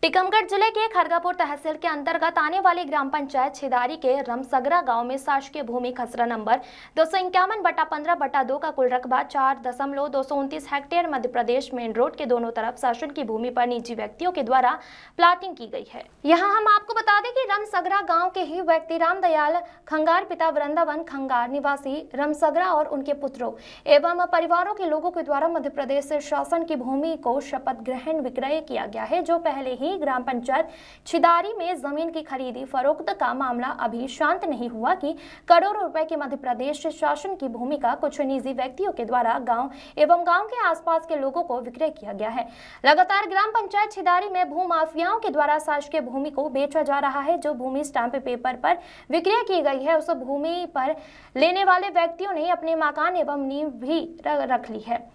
टीकमगढ़ जिले के खरगापुर तहसील के अंतर्गत आने वाली ग्राम पंचायत छिदारी के रमसगरा गांव में शासकीय भूमि खसरा नंबर 251/15/2 का कुल रकबा 4.229 hectare Madhya Pradesh main road के दोनों तरफ शासन की भूमि पर निजी व्यक्तियों के द्वारा प्लाटिंग की गई है। यहां हम आपको बता दें कि रमसगरा गाँव के ही व्यक्ति रामदयाल खंगार पिता वृंदावन खंगार निवासी रमसगरा और उनके पुत्रों एवं परिवारों के लोगों के द्वारा मध्य प्रदेश से शासन की भूमि को शपथ ग्रहण विक्रय किया गया है, जो पहले ही ग्राम पंचायत छिदारी में जमीन की खरीदी फरोख्त का मामला अभी शांत नहीं हुआ कि करोड़ों रुपए की मध्य प्रदेश शासन की भूमि का कुछ निजी व्यक्तियों के द्वारा गांव एवं गांव के आसपास के लोगों को विक्रय किया गया है। लगातार ग्राम पंचायत छिदारी में भू माफियाओं के द्वारा शासकीय भूमि को बेचा जा रहा है। जो भूमि स्टाम्प पेपर पर विक्रय की गई है, उस भूमि पर लेने वाले व्यक्तियों ने अपने मकान एवं नींव भी रख ली है।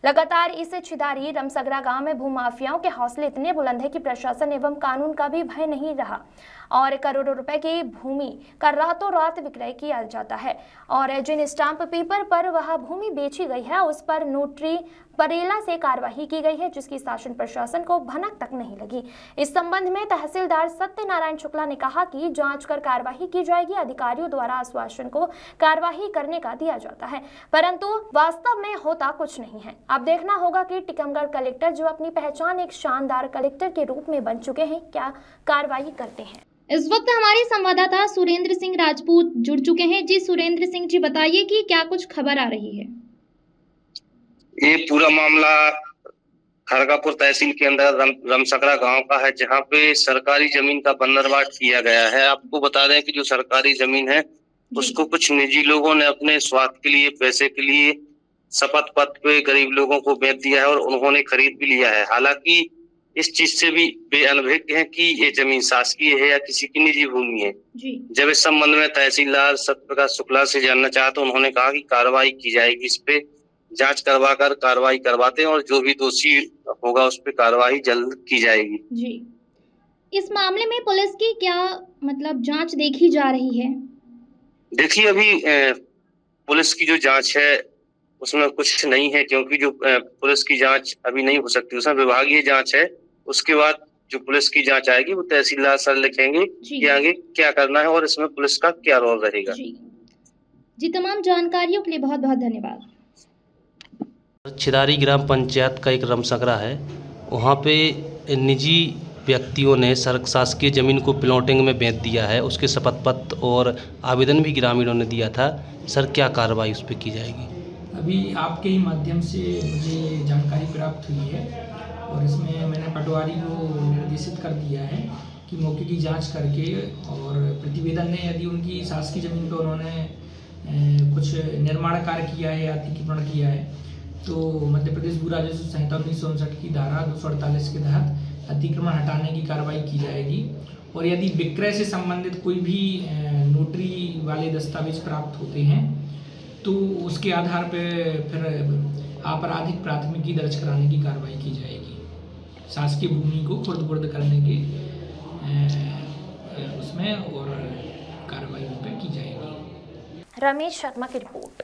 लगातार इस छिदारी रमसगरा गांव में भूमाफियाओं के हौसले इतने बुलंद है कि प्रशासन एवं कानून का भी भय नहीं रहा और करोड़ों रुपए की भूमि का रातों रात विक्रय किया जाता है और जिन स्टाम्प पेपर पर वह भूमि बेची गई है उस पर नोटरी परेला से कार्यवाही की गई है, जिसकी शासन प्रशासन को भनक तक नहीं लगी। इस संबंध में तहसीलदार सत्यनारायण शुक्ला ने कहा कि जांच कर कार्यवाही की जाएगी। अधिकारियों द्वारा आश्वासन को कार्यवाही करने का दिया जाता है, परंतु वास्तव में होता कुछ नहीं है। अब देखना होगा कि टीकमगढ़ कलेक्टर, जो अपनी पहचान एक शानदार कलेक्टर के रूप में बन चुके हैं, क्या कार्रवाई करते हैं। इस वक्त हमारे संवाददाता सुरेंद्र सिंह राजपूत जुड़ चुके हैं। जी सुरेंद्र सिंह जी, बताइए कि क्या कुछ खबर आ रही है। ये पूरा मामला खरगापुर तहसील के अंदर रमसगरा गांव का है, जहां पे सरकारी जमीन का बंदरबाट किया गया है। आपको बता दें कि जो सरकारी जमीन है उसको कुछ निजी लोगों ने अपने स्वार्थ के लिए, पैसे के लिए शपथ पत्र पे गरीब लोगों को बेच दिया है और उन्होंने खरीद भी लिया है। हालांकि इस चीज से भी बेअनभिज्ञ है कि ये जमीन शासकीय है या किसी की निजी भूमि है। जब इस संबंध में तहसीलदार सत्यप्रकाश शुक्ला से जानना चाहा तो उन्होंने कहा कि कार्रवाई की जाएगी, इस पे जांच करवाकर कार्रवाई करवाते हैं और जो भी दोषी होगा उस पर कार्रवाई जल्द की जाएगी। जी, इस मामले में पुलिस की क्या जांच देखी जा रही है? देखिए, अभी पुलिस की जो जांच है उसमें कुछ नहीं है, क्योंकि जो पुलिस की जांच अभी नहीं हो सकती, उसमें विभागीय जांच है। उसके बाद जो पुलिस की जांच आएगी वो तहसीलदार सर लिखेंगे कि आगे क्या करना है और इसमें पुलिस का क्या रोल रहेगा। जी, तमाम जानकारियों के लिए बहुत बहुत धन्यवाद। छिदारी ग्राम पंचायत का एक रमसगरा है, वहाँ पे निजी व्यक्तियों ने शासकीय ज़मीन को प्लॉटिंग में बेच दिया है। उसके शपथ पत्र और आवेदन भी ग्रामीणों ने दिया था। सर, क्या कार्रवाई उस पर की जाएगी? अभी आपके ही माध्यम से मुझे जानकारी प्राप्त हुई है और इसमें मैंने पटवारी को निर्देशित कर दिया है कि मौके की जांच करके और प्रतिवेदन में यदि उनकी शासकीय ज़मीन पर उन्होंने कुछ निर्माण कार्य किया है या अतिक्रमण किया है तो मध्य प्रदेश भू राजस्व संहिता 1959 की धारा 248 के तहत अतिक्रमण हटाने की कार्रवाई की जाएगी। और यदि विक्रय से संबंधित कोई भी नोटरी वाले दस्तावेज प्राप्त होते हैं तो उसके आधार पर फिर आपराधिक प्राथमिकी दर्ज कराने की कार्रवाई की जाएगी। शासकीय भूमि को खुर्द-बुर्द करने के उसमें और कार्रवाई उन पर की जाएगी। रमेश शर्मा की रिपोर्ट।